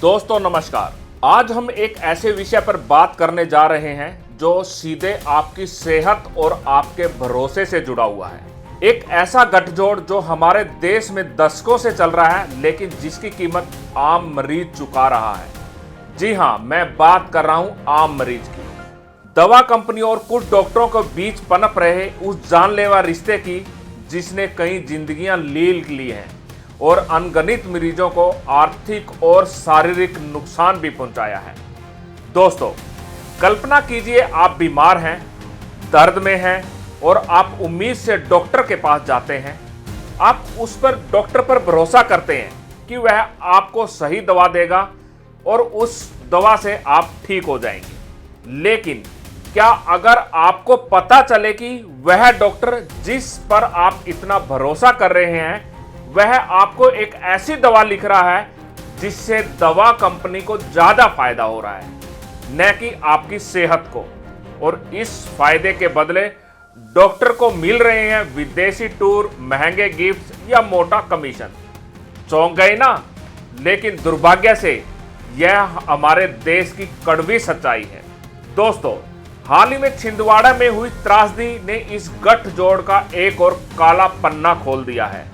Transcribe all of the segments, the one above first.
दोस्तों नमस्कार। आज हम एक ऐसे विषय पर बात करने जा रहे हैं जो सीधे आपकी सेहत और आपके भरोसे से जुड़ा हुआ है। एक ऐसा गठजोड़ जो हमारे देश में दशकों से चल रहा है, लेकिन जिसकी कीमत आम मरीज चुका रहा है। जी हाँ, मैं बात कर रहा हूँ आम मरीज की। दवा कंपनियों और कुछ डॉक्टरों के बीच पनप रहे उस जानलेवा रिश्ते की जिसने कई जिंदगियां लील ली हैं और अनगिनत मरीजों को आर्थिक और शारीरिक नुकसान भी पहुंचाया है। दोस्तों, कल्पना कीजिए आप बीमार हैं, दर्द में हैं और आप उम्मीद से डॉक्टर के पास जाते हैं। आप उस पर डॉक्टर पर भरोसा करते हैं कि वह आपको सही दवा देगा और उस दवा से आप ठीक हो जाएंगे। लेकिन क्या अगर आपको पता चले कि वह डॉक्टर जिस पर आप इतना भरोसा कर रहे हैं वह आपको एक ऐसी दवा लिख रहा है जिससे दवा कंपनी को ज्यादा फायदा हो रहा है, न कि आपकी सेहत को, और इस फायदे के बदले डॉक्टर को मिल रहे हैं विदेशी टूर, महंगे गिफ्ट या मोटा कमीशन। चौंक गए ना? लेकिन दुर्भाग्य से यह हमारे देश की कड़वी सच्चाई है। दोस्तों, हाल ही में छिंदवाड़ा में हुई त्रासदी ने इस गठजोड़ का एक और काला पन्ना खोल दिया है।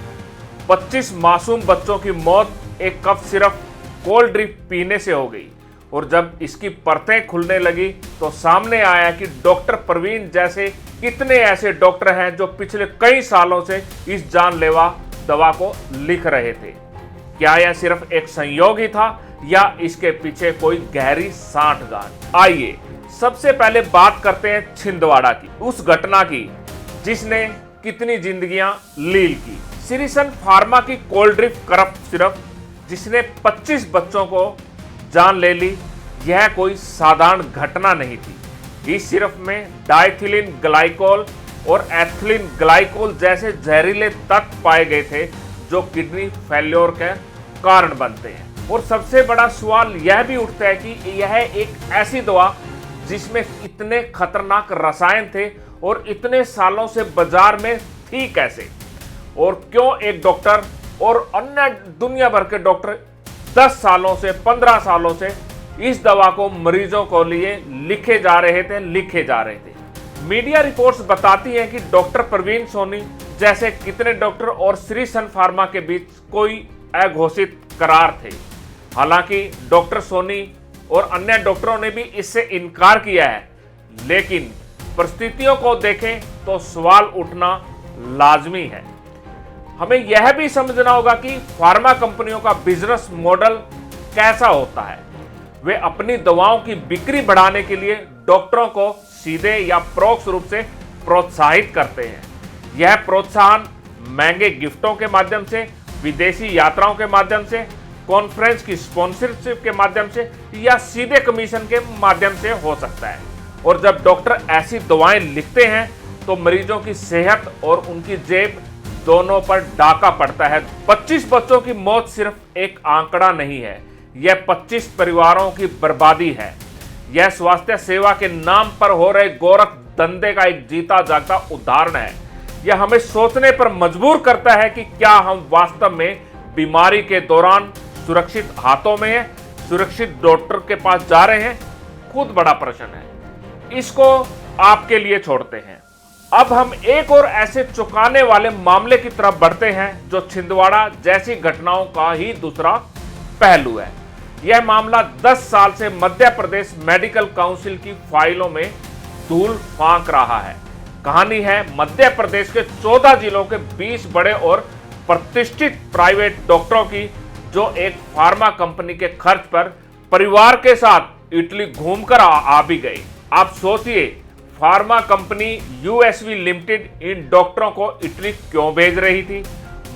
25 मासूम बच्चों की मौत एक कप सिर्फ कोल्ड ड्रिंक पीने से हो गई, और जब इसकी परतें खुलने लगी तो सामने आया कि डॉक्टर प्रवीण जैसे कितने ऐसे डॉक्टर हैं जो पिछले कई सालों से इस जानलेवा दवा को लिख रहे थे। क्या यह सिर्फ एक संयोग ही था या इसके पीछे कोई गहरी साठगांठ? आइए सबसे पहले बात करते हैं छिंदवाड़ा की, उस घटना की जिसने कितनी जिंदगियां लील की। सिरिसन फार्मा की कोल्ड ड्रिंक करप्ट सिरप जिसने 25 बच्चों को जान ले ली, यह कोई साधारण घटना नहीं थी। इस सिरप में डाइथिलीन ग्लाइकोल और एथिलीन ग्लाइकोल जैसे जहरीले तत्व पाए गए थे जो किडनी फेल्योर के कारण बनते हैं। और सबसे बड़ा सवाल यह भी उठता है कि यह एक ऐसी दवा जिसमें इतने खतरनाक रसायन थे और इतने सालों से बाजार में थी कैसे, और क्यों एक डॉक्टर और अन्य दुनिया भर के डॉक्टर 10 सालों से 15 सालों से इस दवा को मरीजों को लिए लिखे जा रहे थे। मीडिया रिपोर्ट्स बताती हैं कि डॉक्टर प्रवीण सोनी जैसे कितने डॉक्टर और श्रीसन फार्मा के बीच कोई अघोषित करार थे। हालांकि डॉक्टर सोनी और अन्य डॉक्टरों ने भी इससे इनकार किया है, लेकिन परिस्थितियों को देखें तो सवाल उठना लाजमी है। हमें यह भी समझना होगा कि फार्मा कंपनियों का बिजनेस मॉडल कैसा होता है। वे अपनी दवाओं की बिक्री बढ़ाने के लिए डॉक्टरों को सीधे या परोक्ष रूप से प्रोत्साहित करते हैं। यह प्रोत्साहन महंगे गिफ्टों के माध्यम से, विदेशी यात्राओं के माध्यम से, कॉन्फ्रेंस की स्पॉन्सरशिप के माध्यम से या सीधे कमीशन के माध्यम से हो सकता है। और जब डॉक्टर ऐसी दवाएं लिखते हैं तो मरीजों की सेहत और उनकी जेब दोनों पर डाका पड़ता है। 25 बच्चों की मौत सिर्फ एक आंकड़ा नहीं है, यह 25 परिवारों की बर्बादी है। यह स्वास्थ्य सेवा के नाम पर हो रहे गोरख धंधे का एक जीता जागता उदाहरण है। यह हमें सोचने पर मजबूर करता है कि क्या हम वास्तव में बीमारी के दौरान सुरक्षित हाथों में हैं, सुरक्षित डॉक्टर के पास जा रहे हैं? खुद बड़ा प्रश्न है, इसको आपके लिए छोड़ते हैं। अब हम एक और ऐसे चौंकाने वाले मामले की तरफ बढ़ते हैं जो छिंदवाड़ा जैसी घटनाओं का ही दूसरा पहलू है। यह मामला 10 साल से मध्य प्रदेश मेडिकल काउंसिल की फाइलों में धूल फांक रहा है। कहानी है मध्य प्रदेश के 14 जिलों के 20 बड़े और प्रतिष्ठित प्राइवेट डॉक्टरों की, जो एक फार्मा कंपनी के खर्च पर परिवार के साथ इटली घूमकर आ भी गए। आप सोचिए, फार्मा कंपनी यूएसवी लिमिटेड इन डॉक्टरों को इटली क्यों भेज रही थी?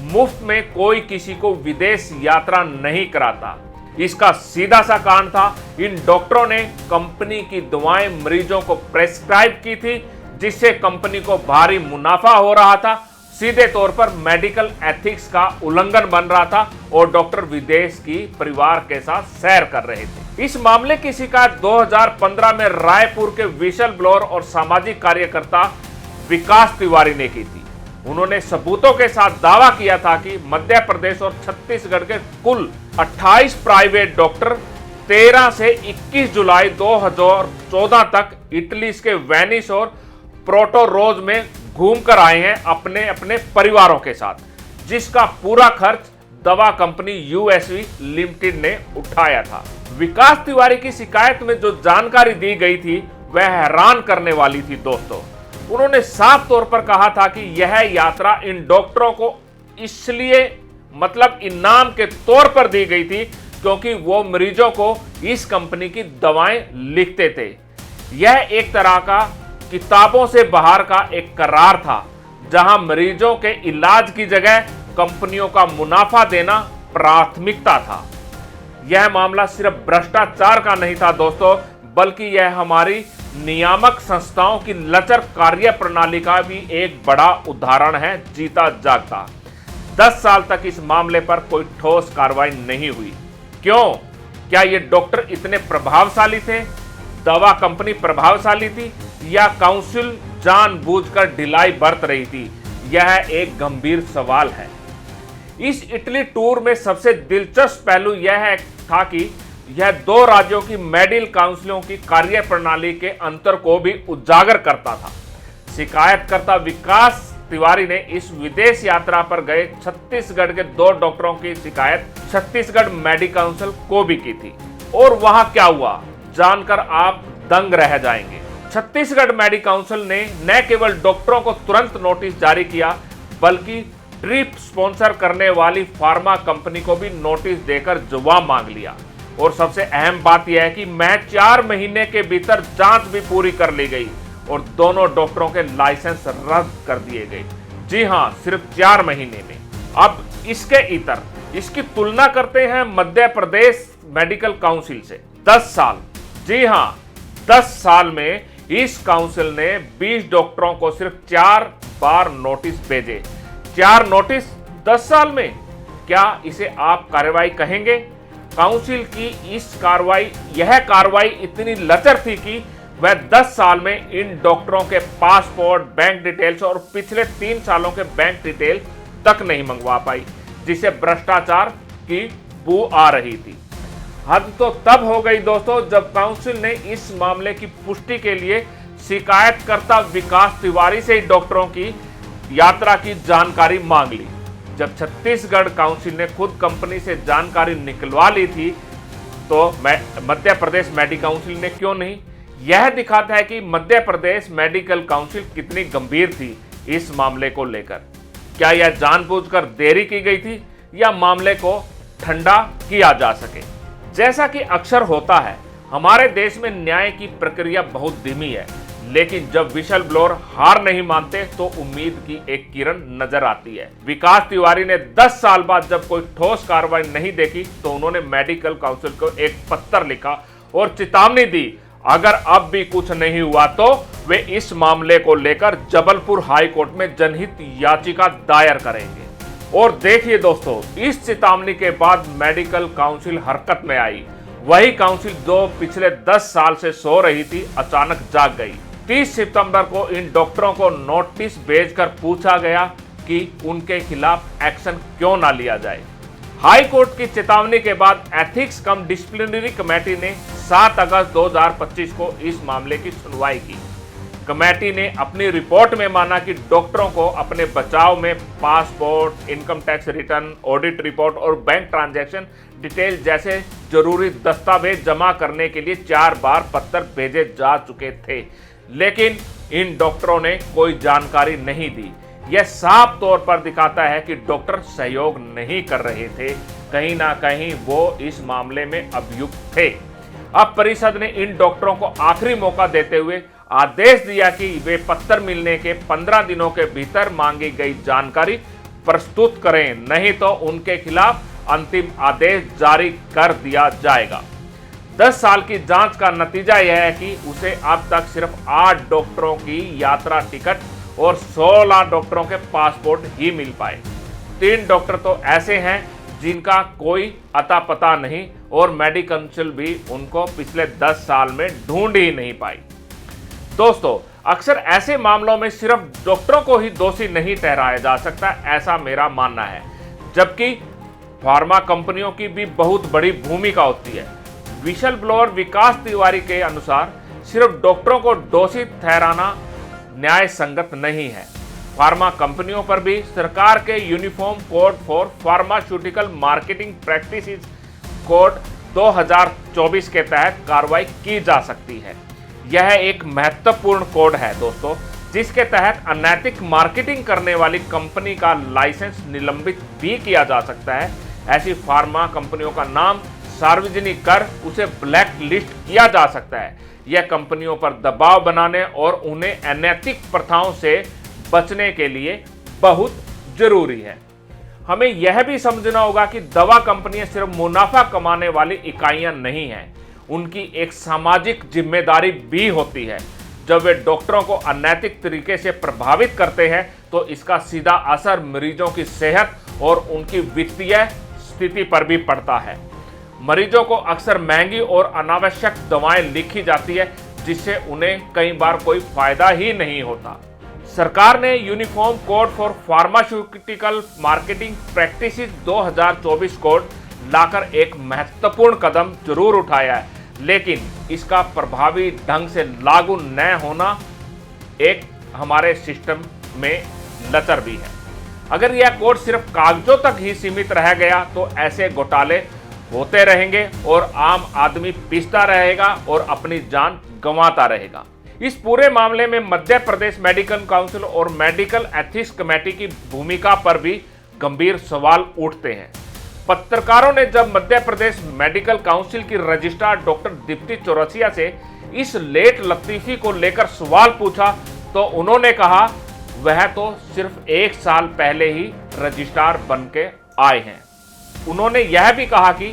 मुफ्त में कोई किसी को विदेश यात्रा नहीं कराता। इसका सीधा सा कारण था, इन डॉक्टरों ने कंपनी की दवाएं मरीजों को प्रेस्क्राइब की थी, जिससे कंपनी को भारी मुनाफा हो रहा था। सीधे तौर पर मेडिकल एथिक्स का उल्लंघन बन रहा था और डॉक्टर विदेश की परिवार के साथ सैर कर रहे थे। इस मामले की शिकायत 2015 में रायपुर के विशल ब्लोअर और सामाजिक कार्यकर्ता विकास तिवारी ने की थी। उन्होंने सबूतों के साथ दावा किया था कि मध्य प्रदेश और छत्तीसगढ़ के कुल 28 प्राइवेट डॉक्टर 13 से 21 जुलाई 2014 तक इटली के वेनिस और पोर्टो रोज में घूमकर आए हैं अपने अपने परिवारों के साथ, जिसका पूरा खर्च दवा कंपनी यूएसवी लिमिटेड ने उठाया था। विकास तिवारी की शिकायत में जो जानकारी दी गई थी वह हैरान करने वाली थी दोस्तों। उन्होंने साफ तौर पर कहा था कि यह यात्रा इन डॉक्टरों को इसलिए मतलब इनाम के तौर पर दी गई थी क्योंकि वो मरीजों को इस कंपनी की दवाएं लिखते थे। यह एक तरह का किताबों से बाहर का एक करार था, जहां मरीजों के इलाज की जगह कंपनियों का मुनाफा देना प्राथमिकता था। यह मामला सिर्फ भ्रष्टाचार का नहीं था दोस्तों, बल्कि यह हमारी नियामक संस्थाओं की लचर कार्य प्रणाली का भी एक बड़ा उदाहरण है, जीता जागता। 10 साल तक इस मामले पर कोई ठोस कार्रवाई नहीं हुई। क्यों? क्या ये डॉक्टर इतने प्रभावशाली थे, दवा कंपनी प्रभावशाली थी, या काउंसिल जानबूझकर ढिलाई बरत रही थी? यह एक गंभीर सवाल है। इस इटली टूर में सबसे दिलचस्प पहलू यह था कि यह 2 राज्यों की मेडिकल काउंसिलों की कार्यप्रणाली के अंतर को भी उजागर करता था। शिकायतकर्ता विकास तिवारी ने इस विदेश यात्रा पर गए छत्तीसगढ़ के 2 डॉक्टरों की शिकायत छत्तीसगढ़ मेडिकल काउंसिल को भी की थी। और वहां क्या हुआ जानकर आप दंग रह जाएंगे। छत्तीसगढ़ मेडिकल काउंसिल ने न केवल डॉक्टरों को तुरंत नोटिस जारी किया, बल्कि ट्रिप स्पॉन्सर करने वाली फार्मा कंपनी को भी नोटिस देकर जवाब मांग लिया। और सबसे अहम बात यह है कि महज 4 महीने के भीतर जांच भी पूरी कर ली गई और दोनों डॉक्टरों के लाइसेंस रद्द कर दिए गए। जी हां, सिर्फ 4 महीने में। अब इसके इतर इसकी तुलना करते हैं मध्य प्रदेश मेडिकल काउंसिल से। 10 साल, जी हां 10 साल में इस काउंसिल ने 20 डॉक्टरों को सिर्फ 4 बार नोटिस भेजे। 4 नोटिस 10 साल में, क्या इसे आप कार्रवाई कहेंगे? काउंसिल की यह कार्रवाई इतनी लचर थी कि वह 10 साल में इन डॉक्टरों के पासपोर्ट, बैंक डिटेल्स और पिछले 3 सालों के बैंक डिटेल तक नहीं मंगवा पाई, जिसे भ्रष्टाचार की बू आ रही थी। हद तो तब हो गई दोस्तों जब काउंसिल ने इस मामले की पुष्टि के लिए शिकायतकर्ता विकास तिवारी से ही डॉक्टरों की यात्रा की जानकारी मांग ली। जब छत्तीसगढ़ काउंसिल ने खुद कंपनी से जानकारी निकलवा ली थी, तो मध्य प्रदेश मेडिकल काउंसिल ने क्यों नहीं? यह दिखाता है कि मध्य प्रदेश मेडिकल काउंसिल कितनी गंभीर थी इस मामले को लेकर। क्या यह जानबूझकर देरी की गई थी या मामले को ठंडा किया जा सके? जैसा कि अक्सर होता है, हमारे देश में न्याय की प्रक्रिया बहुत धीमी है, लेकिन जब विशल ब्लोअर हार नहीं मानते तो उम्मीद की एक किरण नजर आती है। विकास तिवारी ने 10 साल बाद जब कोई ठोस कार्रवाई नहीं देखी तो उन्होंने मेडिकल काउंसिल को एक पत्र लिखा और चेतावनी दी, अगर अब भी कुछ नहीं हुआ तो वे इस मामले को लेकर जबलपुर हाई कोर्ट में जनहित याचिका दायर करेंगे। और देखिए दोस्तों, इस चेतावनी के बाद मेडिकल काउंसिल हरकत में आई। वही काउंसिल जो पिछले 10 साल से सो रही थी, अचानक जाग गई। 30 सितंबर को इन डॉक्टरों को नोटिस भेजकर पूछा गया कि उनके खिलाफ एक्शन क्यों ना लिया जाए। हाई कोर्ट की चेतावनी के बाद एथिक्स कम डिसिप्लिनरी कमेटी ने 7 अगस्त 2025 को इस मामले की सुनवाई की। कमेटी ने अपनी रिपोर्ट में माना कि डॉक्टरों को अपने बचाव में passport, income tax return, audit report और बैंक ट्रांजैक्शन डिटेल जैसे जरूरी दस्तावेज जमा करने के लिए 4 बार पत्र भेजे जा चुके थे, लेकिन इन डॉक्टरों ने कोई जानकारी नहीं दी। यह साफ तौर पर दिखाता है कि डॉक्टर सहयोग नहीं कर रहे थे, कहीं ना कहीं वो इस मामले में अभियुक्त थे। अब परिषद ने इन डॉक्टरों को आखिरी मौका देते हुए आदेश दिया कि वे पत्र मिलने के 15 दिनों के भीतर मांगी गई जानकारी प्रस्तुत करें, नहीं तो उनके खिलाफ अंतिम आदेश जारी कर दिया जाएगा। 10 साल की जांच का नतीजा यह है कि उसे अब तक सिर्फ 8 डॉक्टरों की यात्रा टिकट और 16 डॉक्टरों के पासपोर्ट ही मिल पाए। 3 डॉक्टर तो ऐसे हैं जिनका कोई अता पता नहीं और मेडिकल काउंसिल भी उनको पिछले 10 साल में ढूंढ ही नहीं पाई। दोस्तों, अक्सर ऐसे मामलों में सिर्फ डॉक्टरों को ही दोषी नहीं ठहराया जा सकता, ऐसा मेरा मानना है, जबकि फार्मा कंपनियों की भी बहुत बड़ी भूमिका होती है। विशल ब्लोअर विकास तिवारी के अनुसार सिर्फ डॉक्टरों को दोषी ठहराना न्याय संगत नहीं है। फार्मा कंपनियों पर भी सरकार के uniform code for pharmaceutical marketing practices code 2024 के तहत कार्रवाई की जा सकती है। यह एक महत्वपूर्ण कोड है दोस्तों, जिसके तहत अनैतिक मार्केटिंग करने वाली कंपनी का लाइसेंस निलंबित भी किया जा सकता है। ऐसी फार्मा कंपनियों का नाम सार्वजनिक कर उसे ब्लैक लिस्ट किया जा सकता है। यह कंपनियों पर दबाव बनाने और उन्हें अनैतिक प्रथाओं से बचने के लिए बहुत जरूरी है। हमें यह भी समझना होगा कि दवा कंपनियां सिर्फ मुनाफा कमाने वाली इकाइयां नहीं हैं, उनकी एक सामाजिक जिम्मेदारी भी होती है। जब वे डॉक्टरों को अनैतिक तरीके से प्रभावित करते हैं तो इसका सीधा असर मरीजों की सेहत और उनकी वित्तीय स्थिति पर भी पड़ता है। मरीजों को अक्सर महंगी और अनावश्यक दवाएं लिखी जाती है, जिससे उन्हें कई बार कोई फायदा ही नहीं होता। सरकार ने uniform code for pharmaceutical marketing practices 2024 code लाकर एक महत्वपूर्ण कदम जरूर उठाया है, लेकिन इसका प्रभावी ढंग से लागू न होना एक हमारे सिस्टम में लचर भी है। अगर यह कोड सिर्फ कागजों तक ही सीमित रह गया तो ऐसे घोटाले होते रहेंगे और आम आदमी पिसता रहेगा और अपनी जान गंवाता रहेगा। इस पूरे मामले में मध्य प्रदेश मेडिकल काउंसिल और मेडिकल एथिक्स कमेटी की भूमिका पर भी गंभीर सवाल उठते हैं। पत्रकारों ने जब मध्य प्रदेश मेडिकल काउंसिल की रजिस्ट्रार डॉक्टर दीप्ति चौरसिया से इस लेट लतीफी को लेकर सवाल पूछा तो उन्होंने कहा वह तो सिर्फ 1 साल पहले ही रजिस्ट्रार बन के आए हैं। उन्होंने यह भी कहा कि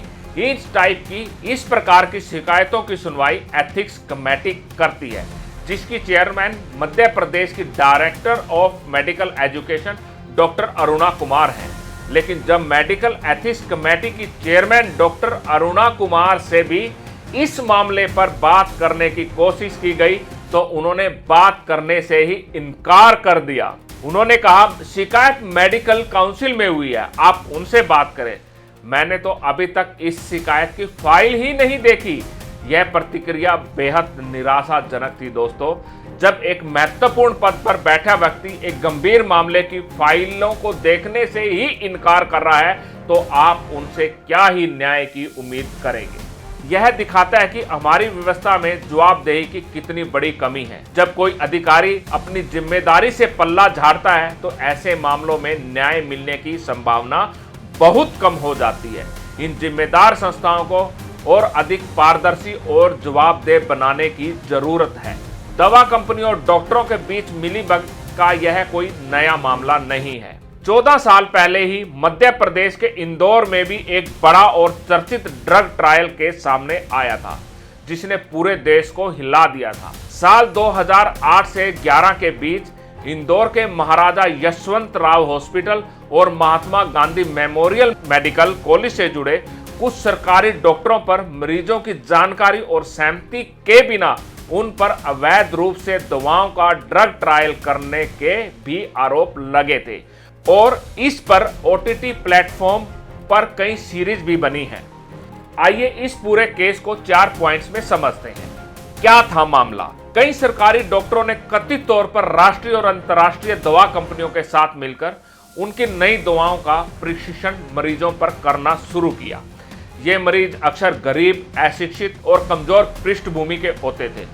इस टाइप की इस प्रकार की शिकायतों की सुनवाई एथिक्स कमेटी करती है, जिसकी चेयरमैन मध्य प्रदेश की director of medical education doctor Aruna Kumar हैं। लेकिन जब मेडिकल एथिक्स कमेटी की चेयरमैन डॉक्टर अरुणा कुमार से भी इस मामले पर बात करने की कोशिश की गई तो उन्होंने बात करने से ही इनकार कर दिया। उन्होंने कहा शिकायत मेडिकल काउंसिल में हुई है, आप उनसे बात करें। मैंने तो अभी तक इस शिकायत की फाइल ही नहीं देखी। यह प्रतिक्रिया बेहद निराशाजनक थी दोस्तों। जब एक महत्वपूर्ण पद पर बैठा व्यक्ति एक गंभीर मामले की फाइलों को देखने से ही इनकार कर रहा है तो आप उनसे क्या ही न्याय की उम्मीद करेंगे। यह दिखाता है कि हमारी व्यवस्था में जवाबदेही की कितनी बड़ी कमी है। जब कोई अधिकारी अपनी जिम्मेदारी से पल्ला झाड़ता है तो ऐसे मामलों में न्याय मिलने की संभावना बहुत कम हो जाती है। इन जिम्मेदार संस्थाओं को और अधिक पारदर्शी और जवाबदेह बनाने की जरूरत है। दवा कंपनियों और डॉक्टरों के बीच मिलीभगत का यह कोई नया मामला नहीं है। 14 साल पहले ही मध्य प्रदेश के इंदौर में भी एक बड़ा और चर्चित ड्रग ट्रायल केस सामने आया था, जिसने पूरे देश को हिला दिया था। साल 2008 से 11 के बीच इंदौर के महाराजा यशवंत राव हॉस्पिटल और Mahatma Gandhi memorial medical college से जुड़े कुछ सरकारी डॉक्टरों पर मरीजों की जानकारी और सहमति के बिना उन पर अवैध रूप से दवाओं का ड्रग ट्रायल करने के भी आरोप लगे थे और इस पर OTT प्लेटफॉर्म पर कई सीरीज भी बनी हैं। आइए इस पूरे केस को 4 पॉइंट्स में समझते हैं। क्या था मामला? कई सरकारी डॉक्टरों ने कथित तौर पर राष्ट्रीय और अंतर्राष्ट्रीय दवा कंपनियों के साथ मिलकर उनकी नई दवाओं का प्रशिक्षण मरीजों पर करना शुरू किया। ये मरीज अक्सर गरीब, अशिक्षित और कमजोर पृष्ठभूमि के होते थे,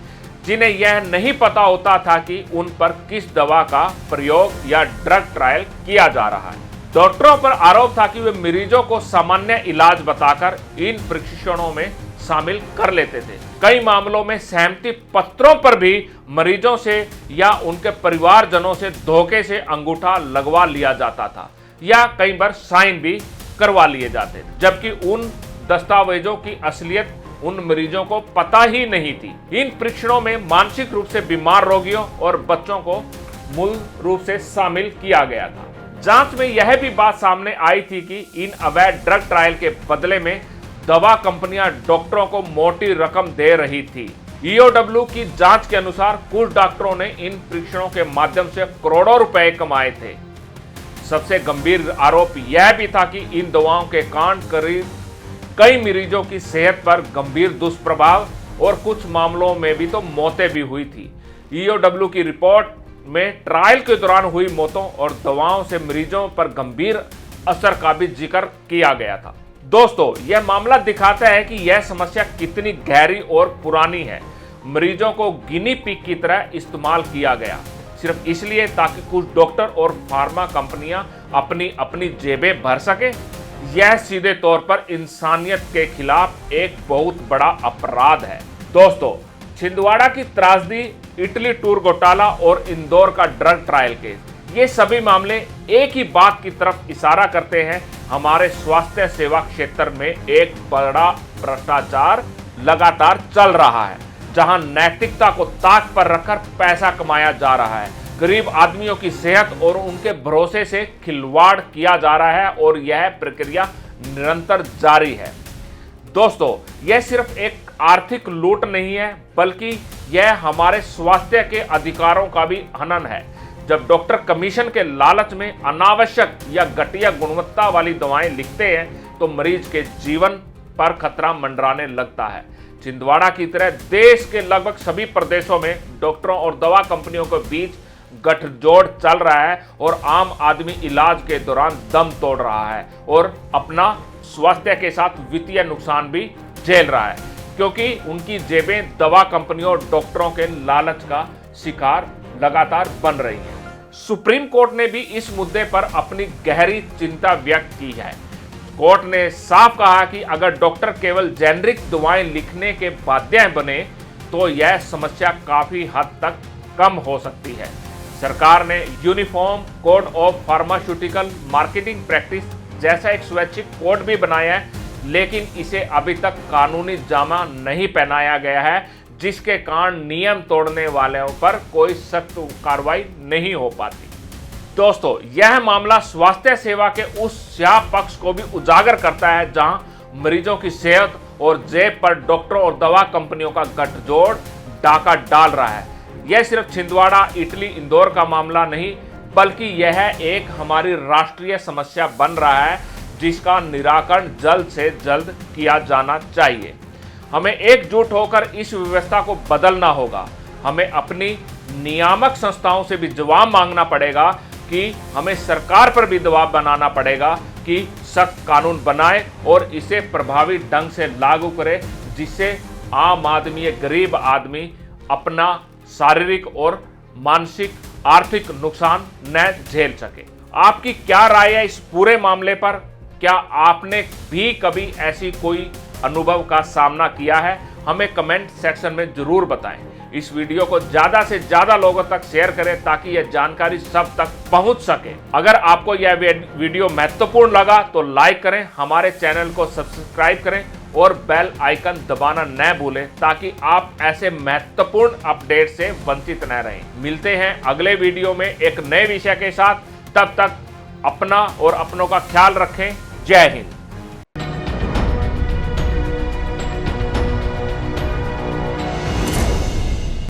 जिन्हें यह नहीं पता होता था कि उन पर किस दवा का प्रयोग या ड्रग ट्रायल किया जा रहा है। डॉक्टरों पर आरोप था कि वे मरीजों को सामान्य इलाज बताकर इन प्रशिक्षणों में शामिल कर लेते थे। कई मामलों में सहमति पत्रों पर भी मरीजों से या उनके परिवारजनों से धोखे से अंगूठा लगवा लिया जाता था या कई बार साइन भी करवा लिए जाते थे, जबकि उन दस्तावेजों की असलियत उन मरीजों को पता ही नहीं थी। इन परीक्षणों में मानसिक रूप से बीमार रोगियों और बच्चों को मूल रूप से शामिल किया गया था। जांच में यह भी बात सामने आई थी कि इन अवैध ड्रग ट्रायल के बदले में दवा कंपनियां डॉक्टरों को मोटी रकम दे रही थी। ईओडब्ल्यू की जांच के अनुसार कुछ डॉक्टरों ने इन परीक्षणों के माध्यम से करोड़ों रुपए कमाए थे। सबसे गंभीर आरोप यह भी था कि इन दवाओं के कारण कई मरीजों की सेहत पर गंभीर दुष्प्रभाव और कुछ मामलों में भी तो मौतें भी हुई थी। ईओडब्ल्यू की रिपोर्ट में ट्रायल के दौरान हुई मौतों और दवाओं से मरीजों पर गंभीर असर का भी जिक्र किया गया था। दोस्तों, यह मामला दिखाता है कि यह समस्या कितनी गहरी और पुरानी है। मरीजों को गिनी पिग की तरह इस्तेमाल किया गया, सिर्फ इसलिए ताकि कुछ डॉक्टर और फार्मा कंपनियां अपनी जेबें भर सके। यह सीधे तौर पर इंसानियत के खिलाफ एक बहुत बड़ा अपराध है। दोस्तों, छिंदवाड़ा की त्रासदी, इटली टूर घोटाला और इंदौर का ड्रग ट्रायल केस, ये सभी मामले एक ही बात की तरफ इशारा करते हैं। हमारे स्वास्थ्य सेवा क्षेत्र में एक बड़ा भ्रष्टाचार लगातार चल रहा है, जहां नैतिकता को ताक पर रखकर पैसा कमाया जा रहा है, गरीब आदमियों की सेहत और उनके भरोसे से खिलवाड़ किया जा रहा है और यह प्रक्रिया निरंतर जारी है। दोस्तों, यह सिर्फ एक आर्थिक लूट नहीं है, बल्कि यह हमारे स्वास्थ्य के अधिकारों का भी हनन है। जब डॉक्टर कमीशन के लालच में अनावश्यक या घटिया गुणवत्ता वाली दवाएं लिखते हैं तो मरीज के जीवन पर खतरा मंडराने लगता है। छिंदवाड़ा की तरह देश के लगभग सभी प्रदेशों में डॉक्टरों और दवा कंपनियों के बीच गठजोड़ चल रहा है और आम आदमी इलाज के दौरान दम तोड़ रहा है और अपना स्वास्थ्य के साथ वित्तीय नुकसान भी झेल रहा है, क्योंकि उनकी जेबें दवा कंपनियों और डॉक्टरों के लालच का शिकार लगातार बन रही हैं। सुप्रीम कोर्ट ने भी इस मुद्दे पर अपनी गहरी चिंता व्यक्त की है। कोर्ट ने साफ कहा कि अगर डॉक्टर केवल जेनरिक दवाएं लिखने के बाध्य बने तो यह समस्या काफी हद तक कम हो सकती है। सरकार ने uniform code of pharmaceutical marketing practice जैसा एक स्वैच्छिक कोड भी बनाया है, लेकिन इसे अभी तक कानूनी जामा नहीं पहनाया गया है, जिसके कारण नियम तोड़ने वालों पर कोई सख्त कार्रवाई नहीं हो पाती। दोस्तों, यह मामला स्वास्थ्य सेवा के उस स्याह पक्ष को भी उजागर करता है जहां मरीजों की सेहत और जेब पर डॉक्टरों और दवा कंपनियों का गठजोड़ डाका डाल रहा है। यह सिर्फ छिंदवाड़ा, इटली, इंदौर का मामला नहीं, बल्कि यह एक हमारी राष्ट्रीय समस्या बन रहा है, जिसका निराकरण जल्द से जल्द किया जाना चाहिए। हमें एकजुट होकर इस व्यवस्था को बदलना होगा। हमें अपनी नियामक संस्थाओं से भी जवाब मांगना पड़ेगा कि हमें सरकार पर भी दबाव बनाना पड़ेगा कि सख्त कानून बनाए और इसे प्रभावी ढंग से लागू करे, जिससे आम आदमी, गरीब आदमी अपना शारीरिक और मानसिक आर्थिक नुकसान न झेल सके। आपकी क्या राय है इस पूरे मामले पर? क्या आपने भी कभी ऐसी कोई अनुभव का सामना किया है? हमें कमेंट सेक्शन में जरूर बताएं। इस वीडियो को ज्यादा से ज्यादा लोगों तक शेयर करें ताकि यह जानकारी सब तक पहुंच सके। अगर आपको यह वीडियो महत्वपूर्ण लगा तो लाइक करें, हमारे चैनल को सब्सक्राइब करें और बेल आइकन दबाना न भूलें ताकि आप ऐसे महत्वपूर्ण अपडेट से वंचित न रहें। मिलते हैं अगले वीडियो में एक नए विषय के साथ। तब तक अपना और अपनों का ख्याल रखें। जय हिंद।